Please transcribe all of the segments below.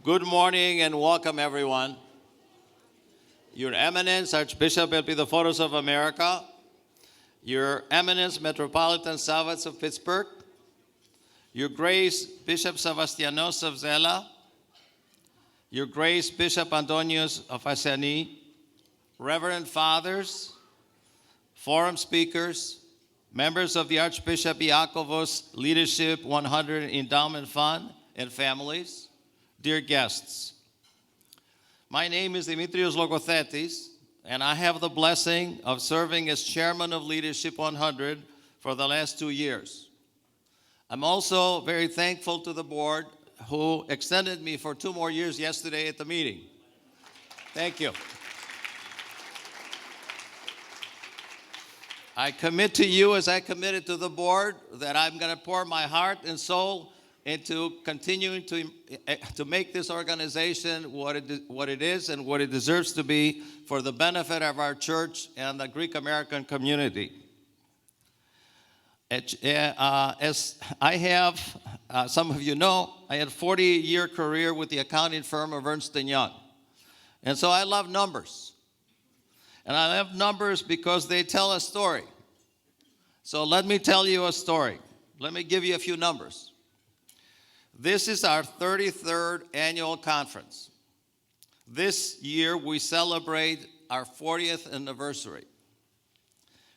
Good morning and welcome, everyone. Your Eminence, Archbishop Elpidophoros of America, Your Eminence, Metropolitan Savats of Pittsburgh, Your Grace, Bishop Sebastianos of Zela, Your Grace, Bishop Antonios of Asani, Reverend Fathers, forum speakers, members of the Archbishop Iakovos Leadership 100 Endowment Fund, and families, dear guests. My name is Dimitrios Logothetis, and I have the blessing of serving as chairman of Leadership 100 for the last 2 years. I'm also very thankful to the board who extended me for 2 more years yesterday at the meeting. Thank you. I commit to you, as I committed to the board, that I'm going to pour my heart and soul into continuing to make this organization what it is and what it deserves to be for the benefit of our church and the Greek American community. As I have, some of you know, I had a 40-year career with the accounting firm of Ernst & Young. And so I love numbers. And I love numbers because they tell a story. So let me tell you a story. Let me give you a few numbers. This is our 33rd annual conference. This year we celebrate our 40th anniversary.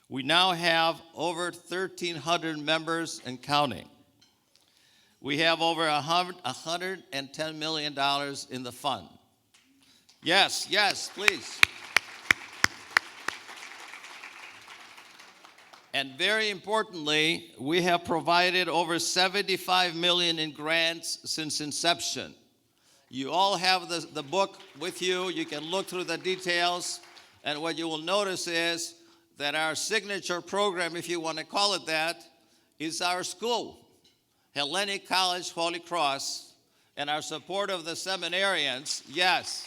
We now have over 1,300 members and counting. We have over $110 million in the fund. Yes, please. And very importantly, we have provided over $75 million in grants since inception. You all have the book with you. You can look through the details. And what you will notice is that our signature program, if you want to call it that, is our school, Hellenic College Holy Cross, and our support of the seminarians. Yes.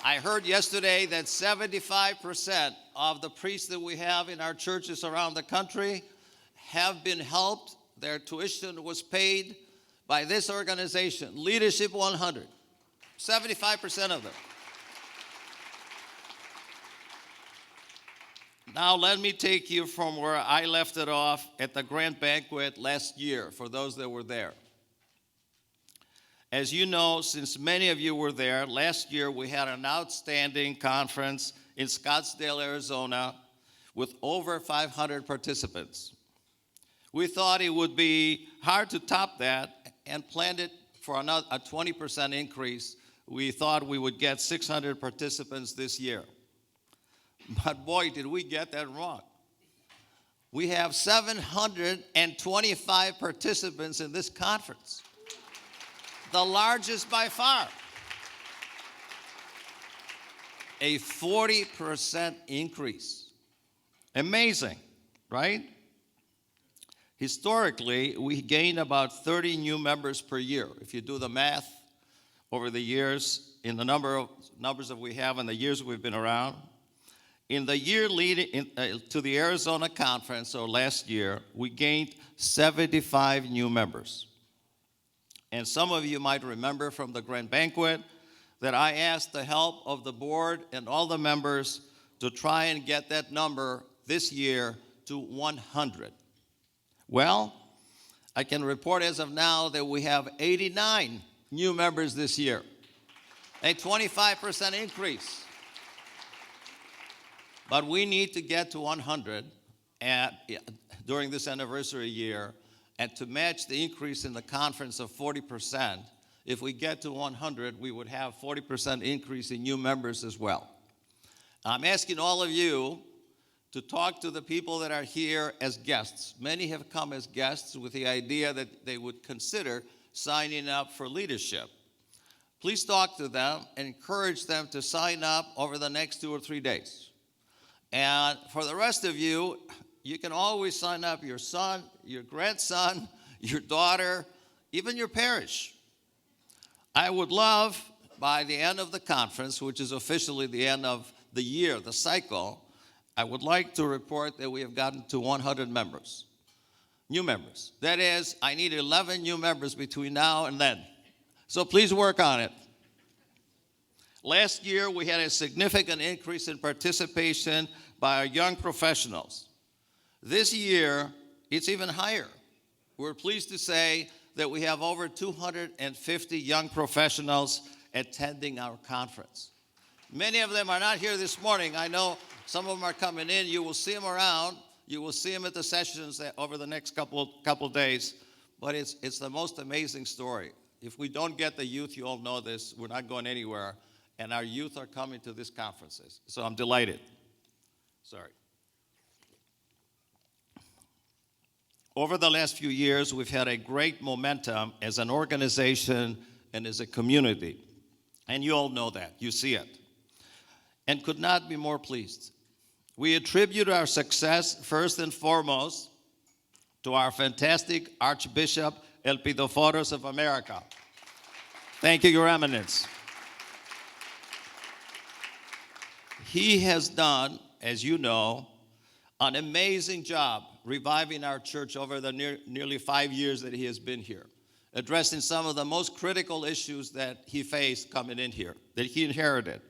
I heard yesterday that 75% of the priests that we have in our churches around the country have been helped. Their tuition was paid by this organization, Leadership 100. 75% of them. Now let me take you from where I left it off at the grand banquet last year, for those that were there. As you know, since many of you were there, last year we had an outstanding conference in Scottsdale, Arizona, with over 500 participants. We thought it would be hard to top that and planned it for a 20% increase. We thought we would get 600 participants this year. But boy, did we get that wrong. We have 725 participants in this conference. The largest by far. A 40% increase. Amazing, right? Historically, we gain about 30 new members per year. If you do the math over the years, in the numbers that we have in the years we've been around. In the year leading to the Arizona conference, or last year, we gained 75 new members. And some of you might remember from the grand banquet that I asked the help of the board and all the members to try and get that number this year to 100. Well, I can report as of now that we have 89 new members this year, a 25% increase. But we need to get to 100 during this anniversary year. And to match the increase in the conference of 40%, if we get to 100, we would have 40% increase in new members as well. I'm asking all of you to talk to the people that are here as guests. Many have come as guests with the idea that they would consider signing up for leadership. Please talk to them and encourage them to sign up over the next 2 or 3 days. And for the rest of you, you can always sign up your son, your grandson, your daughter, even your parish. I would love, by the end of the conference, which is officially the end of the year, the cycle, I would like to report that we have gotten to 100 members, new members. That is, I need 11 new members between now and then. So please work on it. Last year, we had a significant increase in participation by our young professionals. This year, it's even higher. We're pleased to say that we have over 250 young professionals attending our conference. Many of them are not here this morning. I know some of them are coming in. You will see them around. You will see them at the sessions over the next couple days. But it's the most amazing story. If we don't get the youth, you all know this, we're not going anywhere. And our youth are coming to these conferences. So I'm delighted. Sorry. Over the last few years, we've had a great momentum as an organization and as a community. And you all know that. You see it. And could not be more pleased. We attribute our success first and foremost to our fantastic Archbishop Elpidophoros of America. Thank you, Your Eminence. He has done, as you know, an amazing job reviving our church over the nearly 5 years that he has been here, addressing some of the most critical issues that he faced coming in here, that he inherited.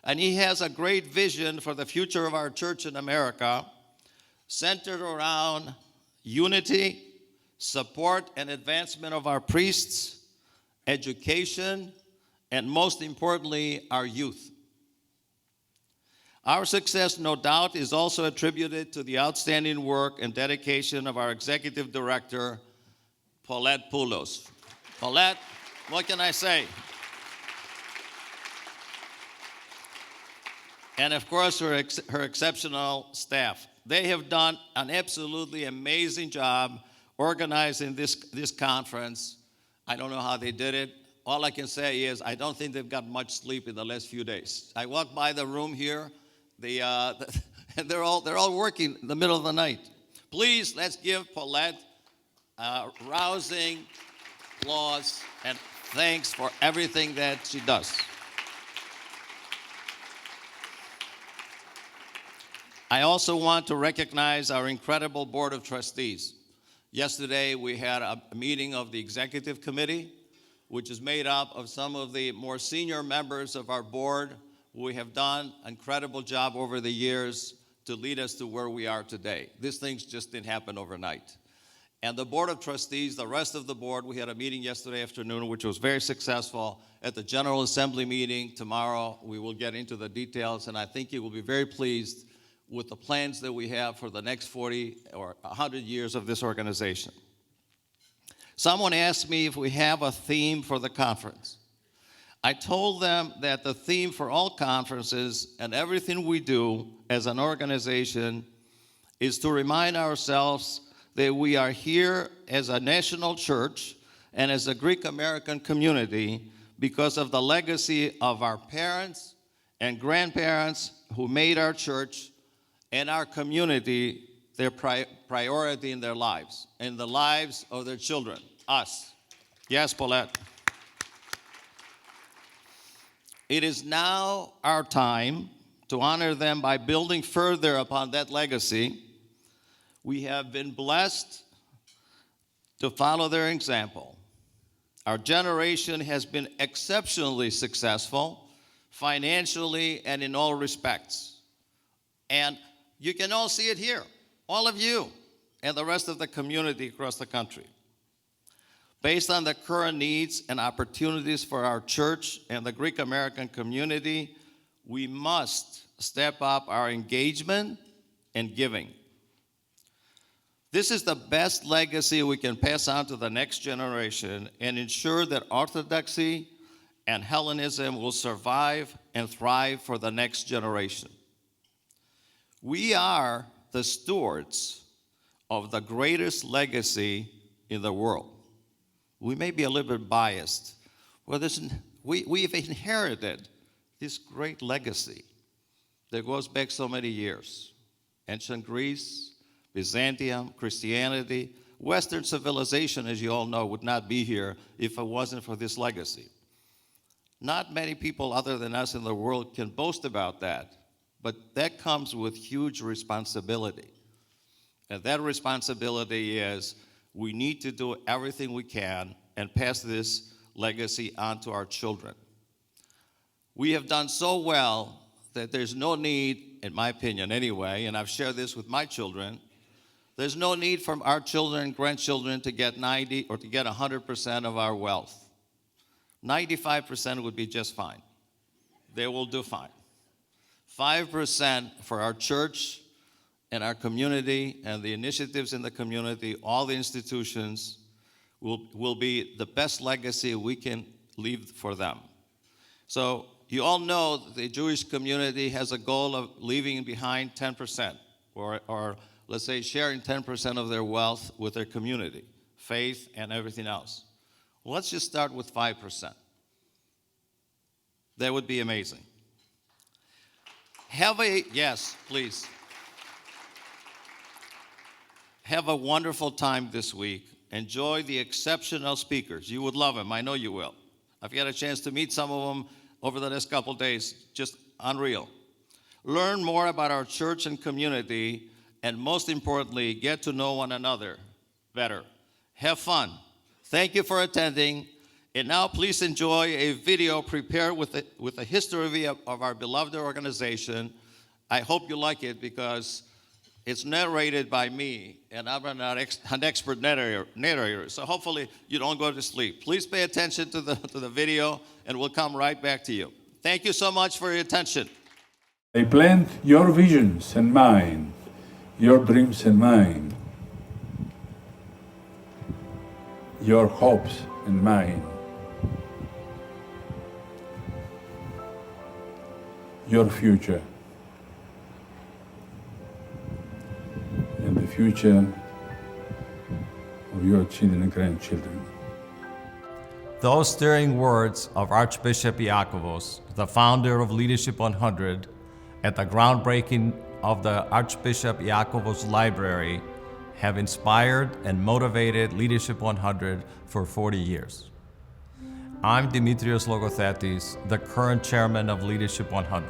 And he has a great vision for the future of our church in America, centered around unity, support and advancement of our priests, education, and most importantly, our youth. Our success, no doubt, is also attributed to the outstanding work and dedication of our executive director, Paulette Poulos. Paulette, what can I say? And of course, her exceptional staff. They have done an absolutely amazing job organizing this conference. I don't know how they did it. All I can say is I don't think they've got much sleep in the last few days. I walked by the room here. And they're all working in the middle of the night. Please, let's give Paulette rousing applause and thanks for everything that she does. I also want to recognize our incredible board of trustees. Yesterday, we had a meeting of the executive committee, which is made up of some of the more senior members of our board. We have done an incredible job over the years to lead us to where we are today. These things just didn't happen overnight. And the Board of Trustees, the rest of the board, we had a meeting yesterday afternoon, which was very successful. At the General Assembly meeting tomorrow, we will get into the details, and I think you will be very pleased with the plans that we have for the next 40 or 100 years of this organization. Someone asked me if we have a theme for the conference. I told them that the theme for all conferences and everything we do as an organization is to remind ourselves that we are here as a national church and as a Greek-American community because of the legacy of our parents and grandparents who made our church and our community their priority in their lives, in the lives of their children, us. Yes, Paulette. It is now our time to honor them by building further upon that legacy. We have been blessed to follow their example. Our generation has been exceptionally successful, financially and in all respects. And you can all see it here, all of you and the rest of the community across the country. Based on the current needs and opportunities for our church and the Greek American community, we must step up our engagement and giving. This is the best legacy we can pass on to the next generation and ensure that Orthodoxy and Hellenism will survive and thrive for the next generation. We are the stewards of the greatest legacy in the world. We may be a little bit biased. Well, we've inherited this great legacy that goes back so many years. Ancient Greece, Byzantium, Christianity, Western civilization, as you all know, would not be here if it wasn't for this legacy. Not many people other than us in the world can boast about that, but that comes with huge responsibility. And that responsibility is we need to do everything we can and pass this legacy onto our children. We have done so well that there's no need, in my opinion anyway, and I've shared this with my children, there's no need for our children and grandchildren to get 90 or to get 100% of our wealth. 95% would be just fine. They will do fine. 5% for our church and our community and the initiatives in the community, all the institutions, will be the best legacy we can leave for them. So you all know the Jewish community has a goal of leaving behind 10%, or let's say sharing 10% of their wealth with their community, faith and everything else. Well, let's just start with 5%. That would be amazing. Yes, please. Have a wonderful time this week. Enjoy the exceptional speakers. You would love them. I know you will. I've got a chance to meet some of them over the next couple days. Just unreal. Learn more about our church and community, and most importantly, get to know one another better. Have fun. Thank you for attending. And now please enjoy a video prepared with a history of our beloved organization. I hope you like it because it's narrated by me, and I'm an expert narrator, so hopefully you don't go to sleep. Please pay attention to the video, and we'll come right back to you. Thank you so much for your attention. I plant your visions and mine, your dreams and mine, your hopes and mine, your future, and the future of your children and grandchildren. Those stirring words of Archbishop Iakovos, the founder of Leadership 100, at the groundbreaking of the Archbishop Iakovos Library, have inspired and motivated Leadership 100 for 40 years. I'm Dimitrios Logothetis, the current chairman of Leadership 100,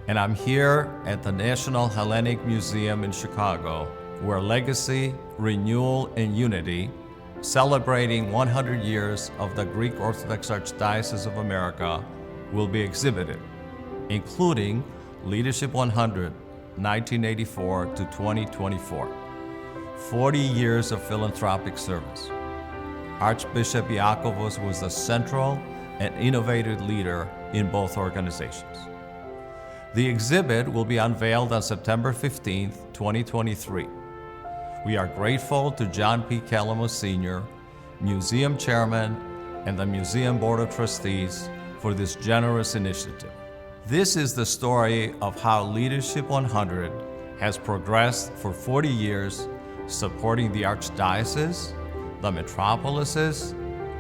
and I'm here at the National Hellenic Museum in Chicago, where legacy, renewal, and unity, celebrating 100 years of the Greek Orthodox Archdiocese of America, will be exhibited, including Leadership 100, 1984 to 2024, 40 years of philanthropic service. Archbishop Iakovos was a central and innovative leader in both organizations. The exhibit will be unveiled on September 15, 2023. We are grateful to John P. Calamos Sr., Museum Chairman, and the Museum Board of Trustees for this generous initiative. This is the story of how Leadership 100 has progressed for 40 years, supporting the Archdiocese, the metropolises,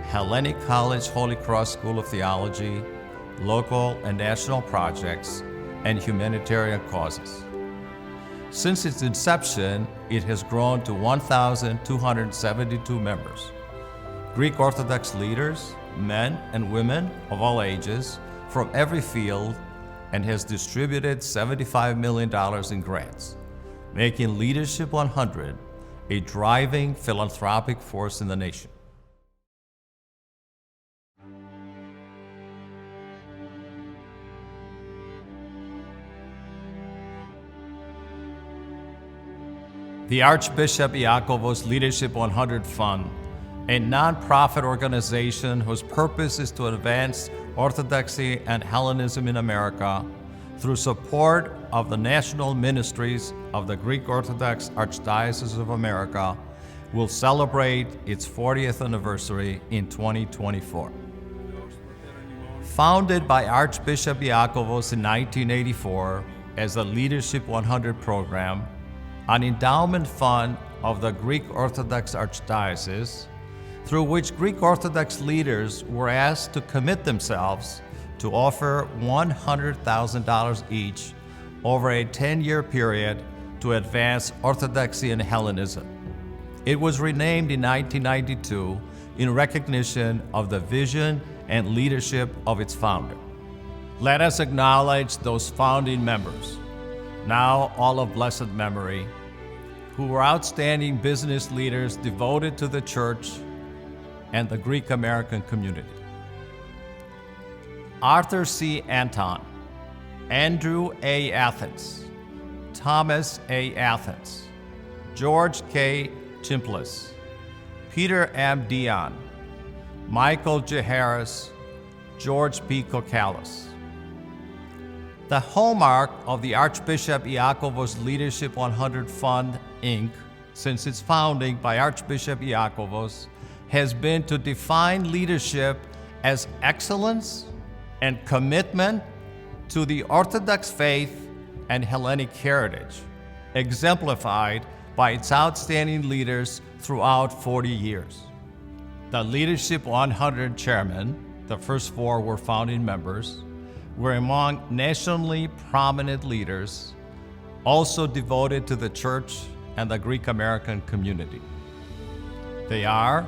Hellenic College Holy Cross School of Theology, local and national projects, and humanitarian causes. Since its inception, it has grown to 1,272 members. Greek Orthodox leaders, men and women of all ages, from every field, and has distributed $75 million in grants, making Leadership 100 a driving philanthropic force in the nation. The Archbishop Iakovos Leadership 100 Fund, a nonprofit organization whose purpose is to advance Orthodoxy and Hellenism in America through support of the national ministries of the Greek Orthodox Archdiocese of America, will celebrate its 40th anniversary in 2024. Founded by Archbishop Iakovos in 1984 as a Leadership 100 program, an endowment fund of the Greek Orthodox Archdiocese, through which Greek Orthodox leaders were asked to commit themselves to offer $100,000 each over a 10-year period to advance Orthodoxy and Hellenism. It was renamed in 1992 in recognition of the vision and leadership of its founder. Let us acknowledge those founding members, now all of blessed memory, who were outstanding business leaders devoted to the church and the Greek American community. Arthur C. Anton, Andrew A. Athens, Thomas A. Athens, George K. Chimplis, Peter M. Dion, Michael J. Harris, George P. Kokalis. The hallmark of the Archbishop Iakovos Leadership 100 Fund, Inc., since its founding by Archbishop Iakovos, has been to define leadership as excellence and commitment to the Orthodox faith and Hellenic heritage, exemplified by its outstanding leaders throughout 40 years. The Leadership 100 chairmen, the first 4 were founding members, were among nationally prominent leaders, also devoted to the church and the Greek American community. They are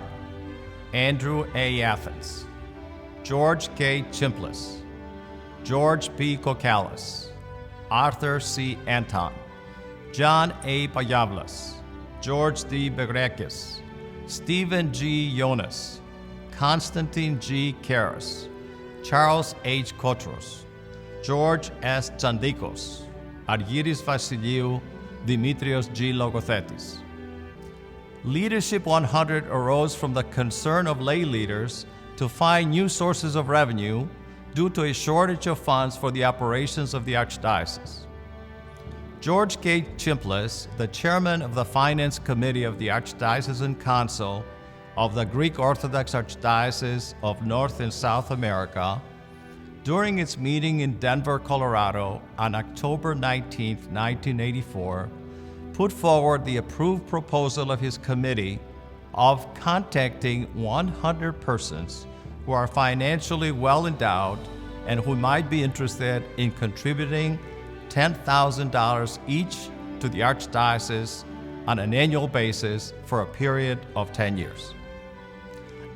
Andrew A. Athens, George K. Chimplis, George P. Kokalis, Arthur C. Anton, John A. Payavlas, George D. Begrekis, Stephen G. Jonas, Konstantin G. Karas, Charles H. Kotros, George S. Tsandikos, Argyris Vasiliou, Dimitrios G. Logothetis. Leadership 100 arose from the concern of lay leaders to find new sources of revenue due to a shortage of funds for the operations of the Archdiocese. George K. Chimplis, the chairman of the Finance Committee of the Archdiocesan Council of the Greek Orthodox Archdiocese of North and South America, during its meeting in Denver, Colorado on October 19, 1984, put forward the approved proposal of his committee of contacting 100 persons who are financially well endowed and who might be interested in contributing $10,000 each to the Archdiocese on an annual basis for a period of 10 years.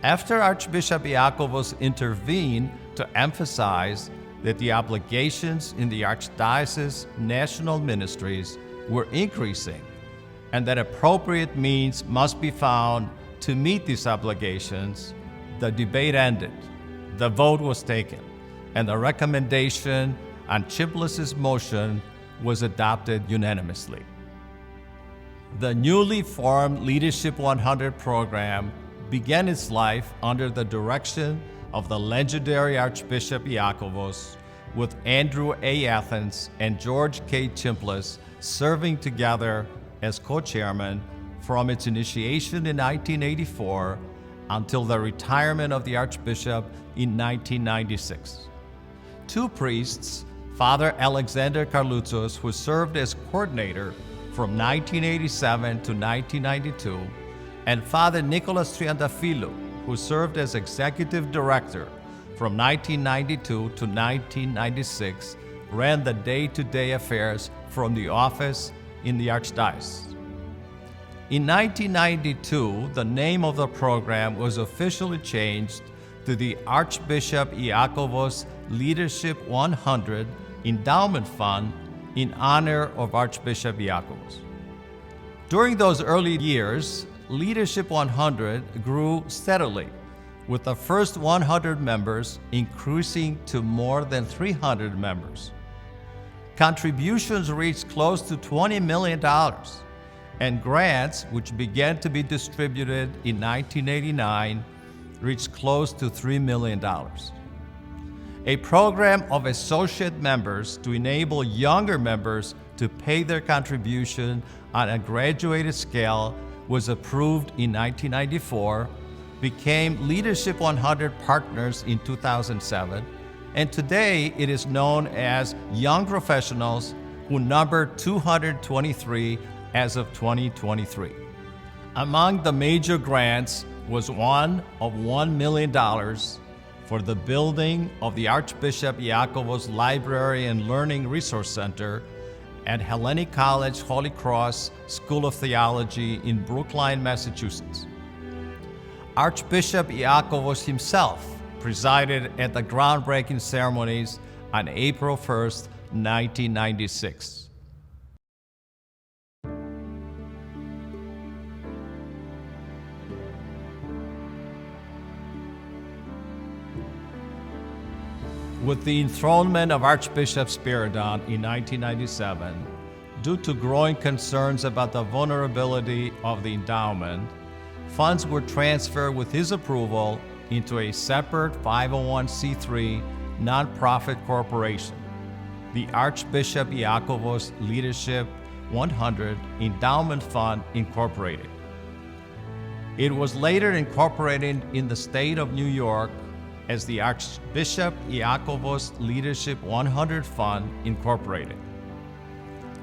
After Archbishop Iakovos intervened to emphasize that the obligations in the Archdiocese national ministries were increasing and that appropriate means must be found to meet these obligations, the debate ended, the vote was taken, and the recommendation on Chimplis' motion was adopted unanimously. The newly formed Leadership 100 program began its life under the direction of the legendary Archbishop Iakovos, with Andrew A. Athens and George K. Chimplis serving together as co-chairman from its initiation in 1984 until the retirement of the Archbishop in 1996. 2 priests, Father Alexander Karloutzos, who served as coordinator from 1987 to 1992, and Father Nicholas Triantafilou, who served as executive director from 1992 to 1996, ran the day-to-day affairs from the office in the Archdiocese. In 1992, the name of the program was officially changed to the Archbishop Iakovos Leadership 100 Endowment Fund in honor of Archbishop Iakovos. During those early years, Leadership 100 grew steadily, with the first 100 members increasing to more than 300 members. Contributions reached close to $20 million, and grants, which began to be distributed in 1989, reached close to $3 million. A program of associate members to enable younger members to pay their contribution on a graduated scale was approved in 1994, became Leadership 100 Partners in 2007, and today it is known as Young Professionals, who number 223 as of 2023. Among the major grants was one of $1 million for the building of the Archbishop Iakovos Library and Learning Resource Center at Hellenic College Holy Cross School of Theology in Brookline, Massachusetts. Archbishop Iakovos himself presided at the groundbreaking ceremonies on April 1st, 1996. With the enthronement of Archbishop Spiridon in 1997, due to growing concerns about the vulnerability of the endowment, funds were transferred with his approval into a separate 501c3 nonprofit corporation, the Archbishop Iakovos Leadership 100 Endowment Fund, Incorporated. It was later incorporated in the state of New York as the Archbishop Iakovos Leadership 100 Fund, Incorporated.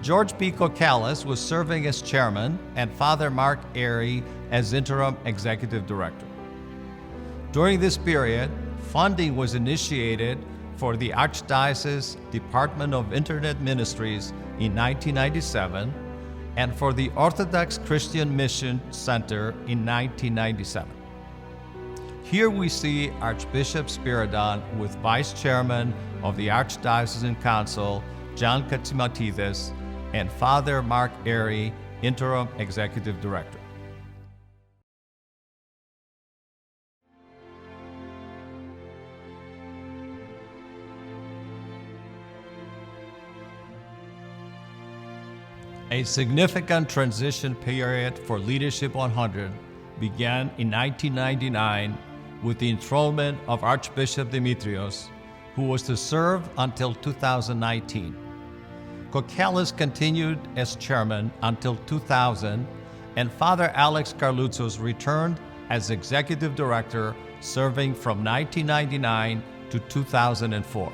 George P. Kokalis was serving as chairman and Father Mark Airy as interim executive director. During this period, funding was initiated for the Archdiocese Department of Internet Ministries in 1997 and for the Orthodox Christian Mission Center in 1997. Here we see Archbishop Spiridon with Vice Chairman of the Archdiocesan Council, John Katsimatidis, and Father Mark Airy, Interim Executive Director. A significant transition period for Leadership 100 began in 1999 with the enthronement of Archbishop Dimitrios, who was to serve until 2019. Kokalis continued as chairman until 2000, and Father Alex Carlutzos returned as executive director, serving from 1999 to 2004.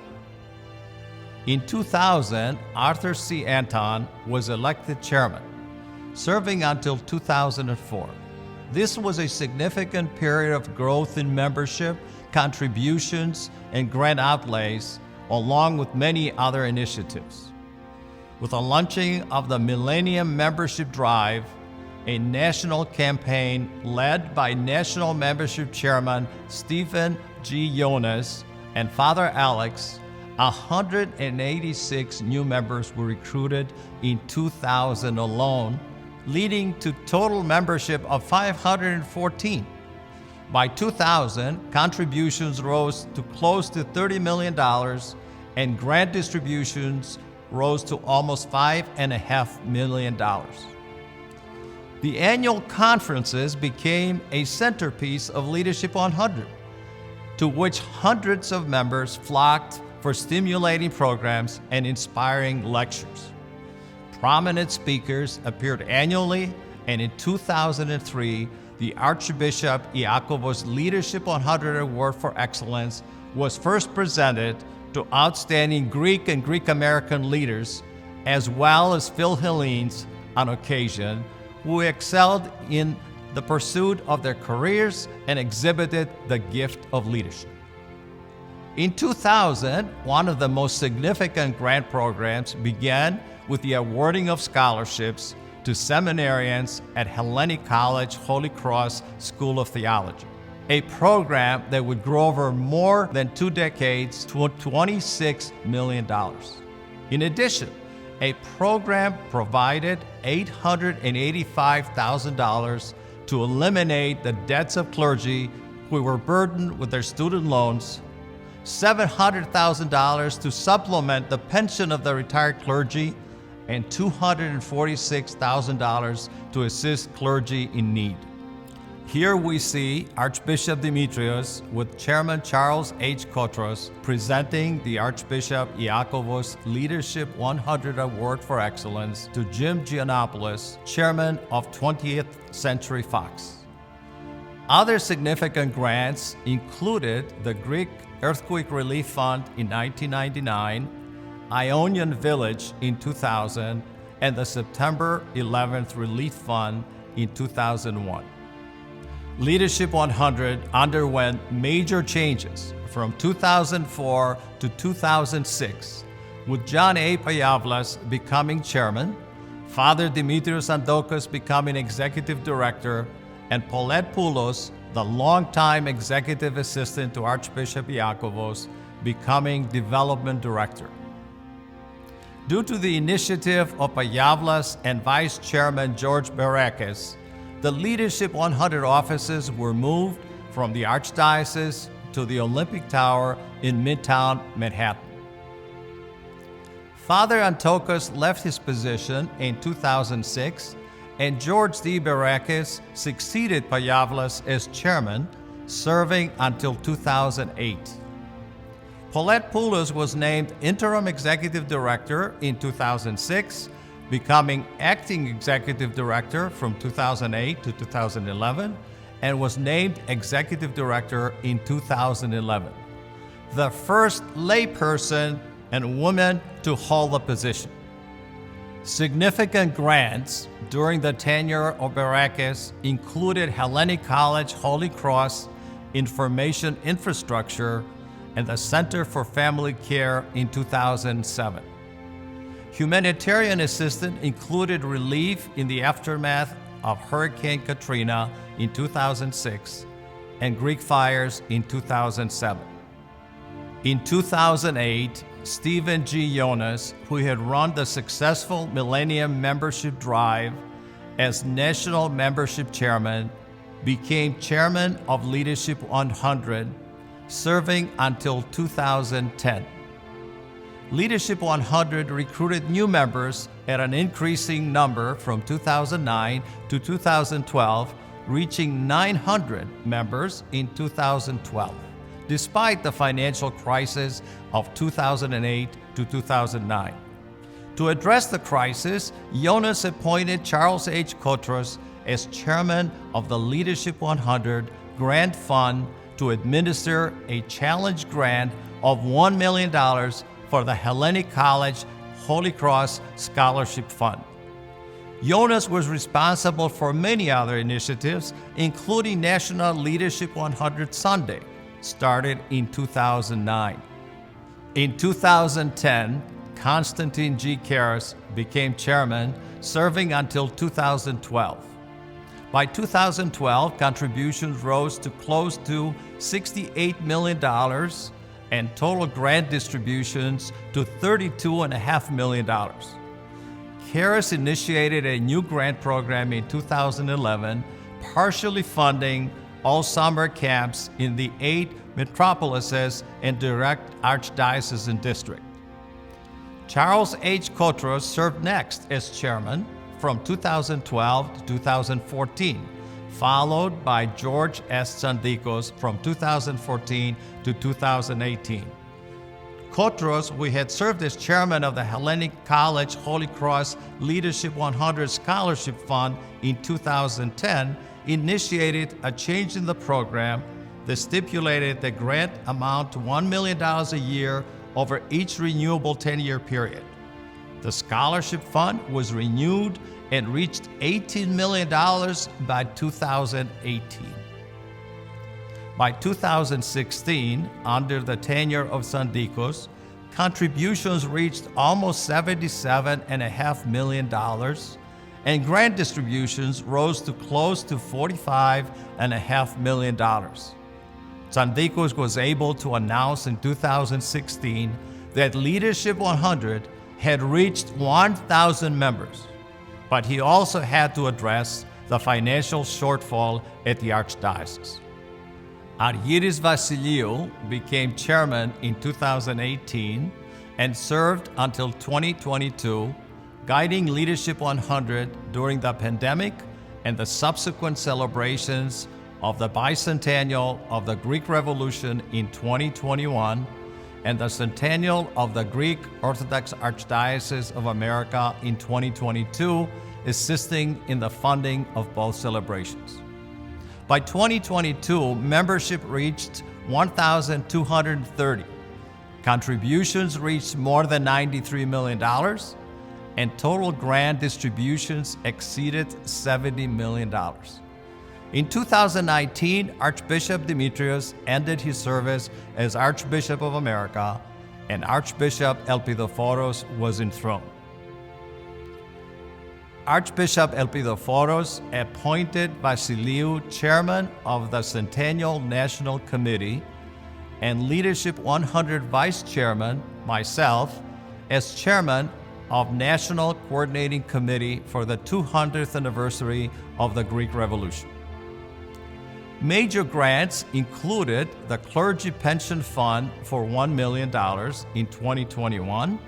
In 2000, Arthur C. Anton was elected chairman, serving until 2004. This was a significant period of growth in membership, contributions, and grant outlays, along with many other initiatives. With the launching of the Millennium Membership Drive, a national campaign led by National Membership Chairman Stephen G. Jonas and Father Alex, 186 new members were recruited in 2000 alone, leading to total membership of 514. By 2000, contributions rose to close to $30 million, and grant distributions rose to almost $5.5 million. The annual conferences became a centerpiece of Leadership 100, to which hundreds of members flocked for stimulating programs and inspiring lectures. Prominent speakers appeared annually, and in 2003, the Archbishop Iakovos Leadership 100 Award for Excellence was first presented to outstanding Greek and Greek American leaders, as well as Philhellenes on occasion, who excelled in the pursuit of their careers and exhibited the gift of leadership. In 2000, one of the most significant grant programs began with the awarding of scholarships to seminarians at Hellenic College Holy Cross School of Theology, a program that would grow over more than 2 decades to $26 million. In addition, a program provided $885,000 to eliminate the debts of clergy who were burdened with their student loans, $700,000 to supplement the pension of the retired clergy, and $246,000 to assist clergy in need. Here we see Archbishop Demetrios with Chairman Charles H. Kotros presenting the Archbishop Iakovos Leadership 100 Award for Excellence to Jim Giannopoulos, Chairman of 20th Century Fox. Other significant grants included the Greek Earthquake Relief Fund in 1999, Ionian Village in 2000, and the September 11th Relief Fund in 2001. Leadership 100 underwent major changes from 2004 to 2006, with John A. Payavlas becoming chairman, Father Dimitrios Andokos becoming executive director, and Paulette Poulos, the longtime executive assistant to Archbishop Iakovos, becoming development director. Due to the initiative of Payavlas and Vice Chairman George Berekis, the Leadership 100 offices were moved from the Archdiocese to the Olympic Tower in Midtown Manhattan. Father Antokos left his position in 2006, and George D. Barakis succeeded Payavlis as chairman, serving until 2008. Paulette Poulos was named interim executive director in 2006, becoming acting executive director from 2008 to 2011, and was named executive director in 2011. The first layperson and woman to hold the position. Significant grants during the tenure of Barakis included Hellenic College Holy Cross Information Infrastructure and the Center for Family Care in 2007. Humanitarian assistance included relief in the aftermath of Hurricane Katrina in 2006 and Greek fires in 2007. In 2008, Stephen G. Jonas, who had run the successful Millennium Membership Drive as National Membership Chairman, became Chairman of Leadership 100, serving until 2010. Leadership 100 recruited new members at an increasing number from 2009 to 2012, reaching 900 members in 2012, despite the financial crisis of 2008 to 2009. To address the crisis, Jonas appointed Charles H. Kotros as chairman of the Leadership 100 Grant Fund to administer a challenge grant of $1 million for the Hellenic College Holy Cross Scholarship Fund. Jonas was responsible for many other initiatives, including National Leadership 100 Sunday, started in 2009. In 2010, Konstantin G. Karas became chairman, serving until 2012. By 2012, contributions rose to close to $68 million and total grant distributions to $32.5 million. Karas initiated a new grant program in 2011, partially funding all summer camps in the 8 metropolises and direct archdiocesan district. Charles H. Kotros served next as chairman from 2012 to 2014, followed by George S. Tsandikos from 2014 to 2018. Kotros, who had served as chairman of the Hellenic College Holy Cross Leadership 100 Scholarship Fund in 2010, initiated a change in the program that stipulated the grant amount to $1 million a year over each renewable 10-year period. The scholarship fund was renewed and reached $18 million by 2018. By 2016, under the tenure of Tsandikos, contributions reached almost $77.5 million, and grant distributions rose to close to $45.5 million. Tsandikos was able to announce in 2016 that Leadership 100 had reached 1,000 members, but he also had to address the financial shortfall at the Archdiocese. Argyris Vasiliou became chairman in 2018 and served until 2022, guiding Leadership 100 during the pandemic and the subsequent celebrations of the bicentennial of the Greek Revolution in 2021 and the centennial of the Greek Orthodox Archdiocese of America in 2022, assisting in the funding of both celebrations. By 2022, membership reached 1,230. Contributions reached more than $93 million, and total grant distributions exceeded $70 million. In 2019, Archbishop Dimitrios ended his service as Archbishop of America, and Archbishop Elpidophoros was enthroned. Archbishop Elpidophoros appointed Vasiliou chairman of the Centennial National Committee and Leadership 100 vice chairman, myself, as chairman of National Coordinating Committee for the 200th anniversary of the Greek Revolution. Major grants included the Clergy Pension Fund for $1 million in 2021,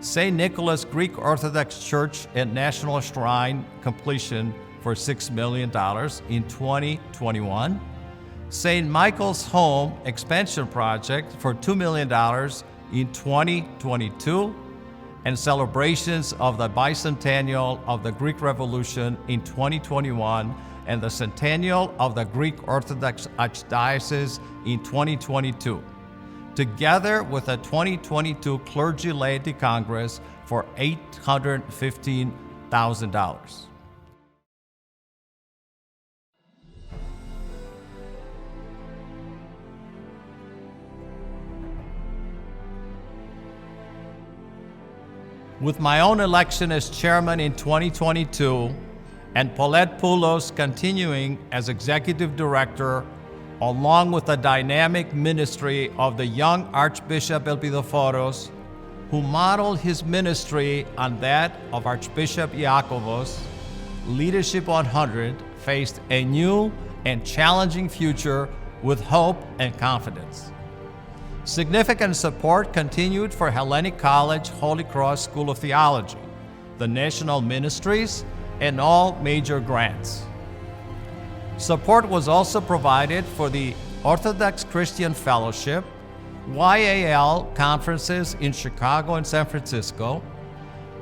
St. Nicholas Greek Orthodox Church and National Shrine completion for $6 million in 2021, St. Michael's Home expansion project for $2 million in 2022, and celebrations of the bicentennial of the Greek Revolution in 2021 and the centennial of the Greek Orthodox Archdiocese in 2022, together with a 2022 Clergy Laity Congress for $815,000. With my own election as chairman in 2022, and Paulette Poulos continuing as executive director, along with the dynamic ministry of the young Archbishop Elpidophoros, who modeled his ministry on that of Archbishop Iakovos, Leadership 100 faced a new and challenging future with hope and confidence. Significant support continued for Hellenic College Holy Cross School of Theology, the national ministries, and all major grants. Support was also provided for the Orthodox Christian Fellowship, YAL conferences in Chicago and San Francisco,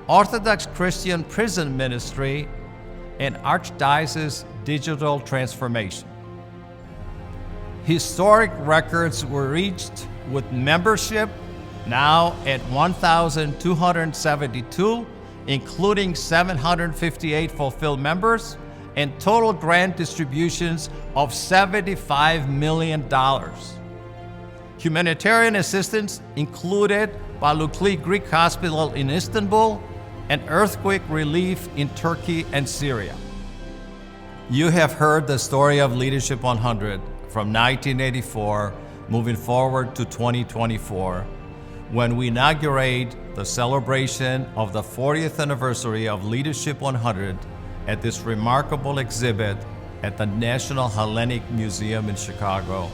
Orthodox Christian Prison Ministry, and Archdiocese Digital Transformation. Historic records were reached with membership now at 1,272, including 758 fulfilled members, and total grant distributions of $75 million. Humanitarian assistance included Balukli Greek Hospital in Istanbul and earthquake relief in Turkey and Syria. You have heard the story of Leadership 100 from 1984 moving forward to 2024, when we inaugurate the celebration of the 40th anniversary of Leadership 100 at this remarkable exhibit at the National Hellenic Museum in Chicago.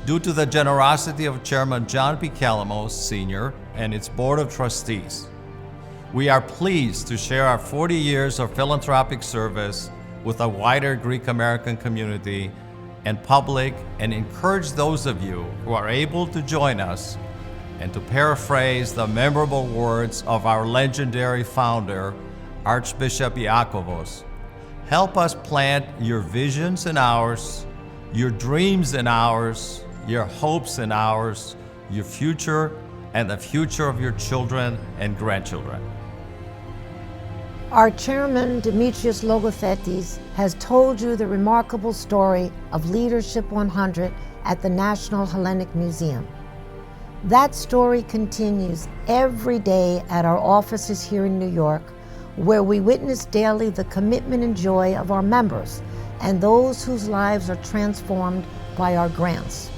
Due to the generosity of Chairman John P. Calamos, Sr. and its Board of Trustees, we are pleased to share our 40 years of philanthropic service with a wider Greek American community and public, and encourage those of you who are able to join us, and to paraphrase the memorable words of our legendary founder, Archbishop Iakovos, help us plant your visions in ours, your dreams in ours, your hopes in ours, your future and the future of your children and grandchildren. Our chairman, Dimitrios Logothetis, has told you the remarkable story of Leadership 100 at the National Hellenic Museum. That story continues every day at our offices here in New York, where we witness daily the commitment and joy of our members and those whose lives are transformed by our grants.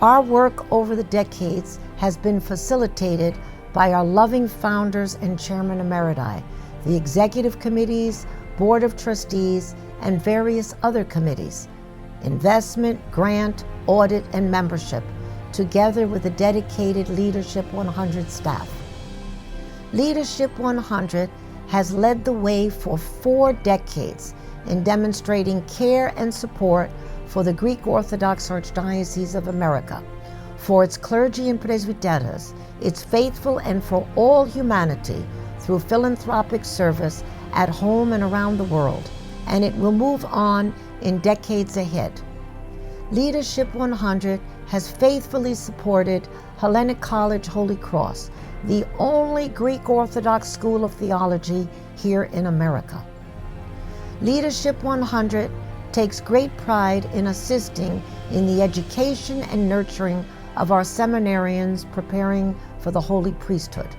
Our work over the decades has been facilitated by our loving founders and chairman emeriti, the executive committees, board of trustees, and various other committees, investment, grant, audit, and membership, together with a dedicated Leadership 100 staff. Leadership 100 has led the way for 4 decades in demonstrating care and support for the Greek Orthodox Archdiocese of America, for its clergy and presbyteros, its faithful, and for all humanity through philanthropic service at home and around the world, and it will move on in decades ahead. Leadership 100 has faithfully supported Hellenic College Holy Cross, the only Greek Orthodox school of theology here in America. Leadership 100 takes great pride in assisting in the education and nurturing of our seminarians preparing for the holy priesthood.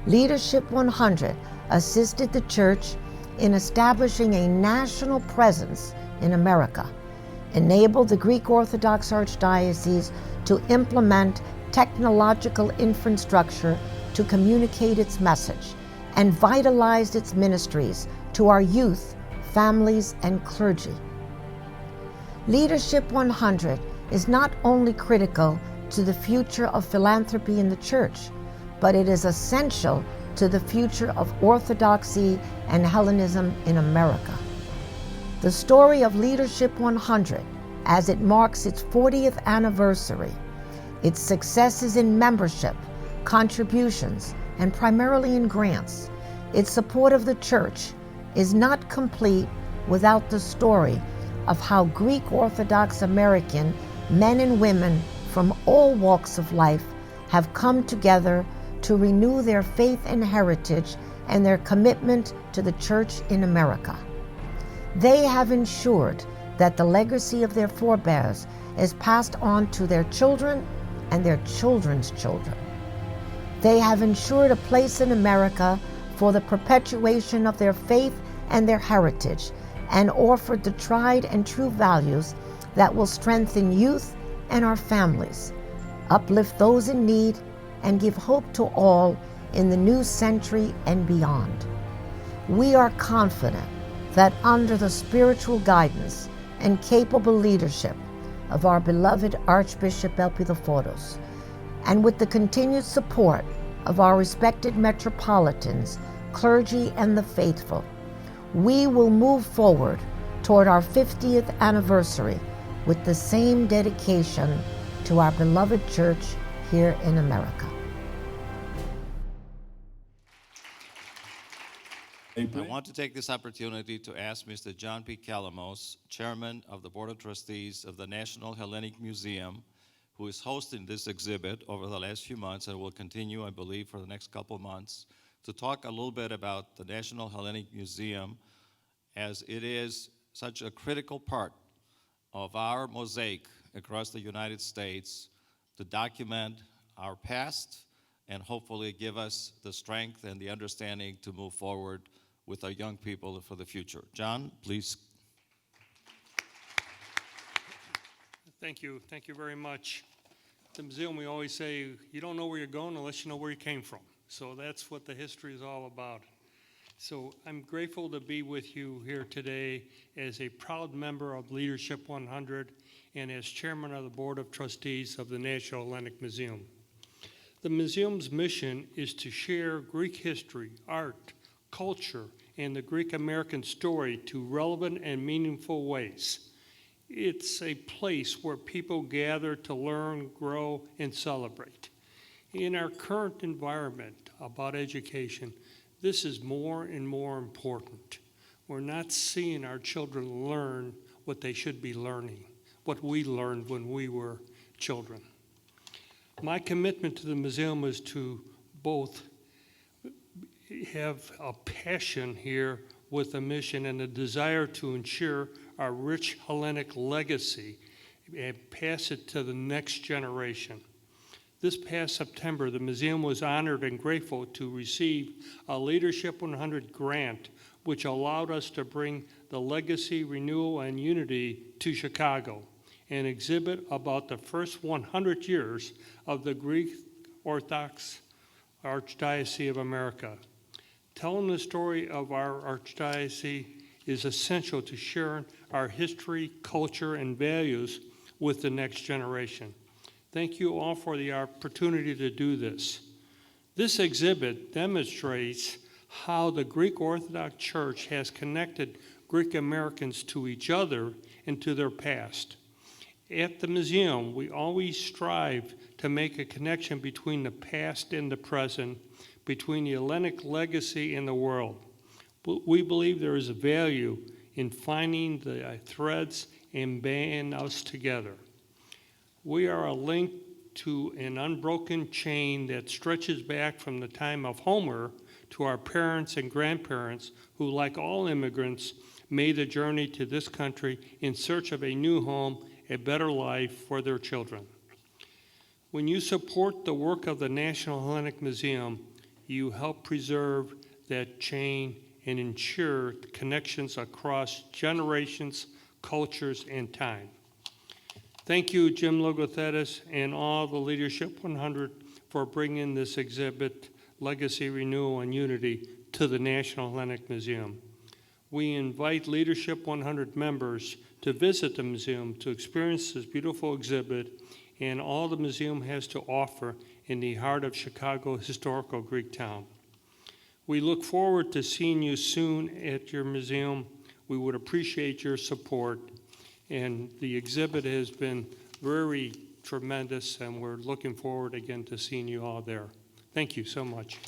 Leadership 100 assisted the Church in establishing a national presence in America, enabled the Greek Orthodox Archdiocese to implement technological infrastructure to communicate its message, and vitalized its ministries to our youth, families, and clergy. Leadership 100 is not only critical to the future of philanthropy in the church, but it is essential to the future of Orthodoxy and Hellenism in America. The story of Leadership 100, as it marks its 40th anniversary, its successes in membership, contributions, and primarily in grants, its support of the church, is not complete without the story of how Greek Orthodox American men and women from all walks of life have come together to renew their faith and heritage and their commitment to the church in America. They have ensured that the legacy of their forebears is passed on to their children and their children's children. They have ensured a place in America for the perpetuation of their faith and their heritage, and offered the tried and true values that will strengthen youth and our families, uplift those in need, and give hope to all in the new century and beyond. We are confident that under the spiritual guidance and capable leadership of our beloved Archbishop Elpidophoros, and with the continued support of our respected metropolitans, clergy, and the faithful, we will move forward toward our 50th anniversary with the same dedication to our beloved church here in America. I want to take this opportunity to ask Mr. John P. Calamos, Chairman of the Board of Trustees of the National Hellenic Museum, who is hosting this exhibit over the last few months and will continue, I believe, for the next couple months, to talk a little bit about the National Hellenic Museum, as it is such a critical part of our mosaic across the United States to document our past and hopefully give us the strength and the understanding to move forward with our young people for the future. John, please. Thank you very much. At the museum, we always say, you don't know where you're going unless you know where you came from. So that's what the history is all about. So I'm grateful to be with you here today as a proud member of Leadership 100 and as chairman of the Board of Trustees of the National Hellenic Museum. The museum's mission is to share Greek history, art, culture, and the Greek American story to relevant and meaningful ways. It's a place where people gather to learn, grow, and celebrate. In our current environment about education, this is more and more important. We're not seeing our children learn what they should be learning, what we learned when we were children. My commitment to the museum is to both have a passion here with a mission and a desire to ensure our rich Hellenic legacy and pass it to the next generation. This past September, the museum was honored and grateful to receive a Leadership 100 grant, which allowed us to bring the legacy, renewal, and unity to Chicago and exhibit about the first 100 years of the Greek Orthodox Archdiocese of America. Telling the story of our archdiocese is essential to sharing our history, culture, and values with the next generation. Thank you all for the opportunity to do this. This exhibit demonstrates how the Greek Orthodox Church has connected Greek Americans to each other and to their past. At the museum, we always strive to make a connection between the past and the present, between the Hellenic legacy and the world. We believe there is a value in finding the threads and banding us together. We are a link to an unbroken chain that stretches back from the time of Homer to our parents and grandparents who, like all immigrants, made the journey to this country in search of a new home, a better life for their children. When you support the work of the National Hellenic Museum, you help preserve that chain and ensure connections across generations, cultures, and time. Thank you, Jim Logothetis, and all the Leadership 100 for bringing this exhibit, Legacy, Renewal, and Unity, to the National Hellenic Museum. We invite Leadership 100 members to visit the museum to experience this beautiful exhibit and all the museum has to offer in the heart of Chicago historical Greek town. We look forward to seeing you soon at your museum. We would appreciate your support. And the exhibit has been very tremendous, and we're looking forward again to seeing you all there. Thank you so much.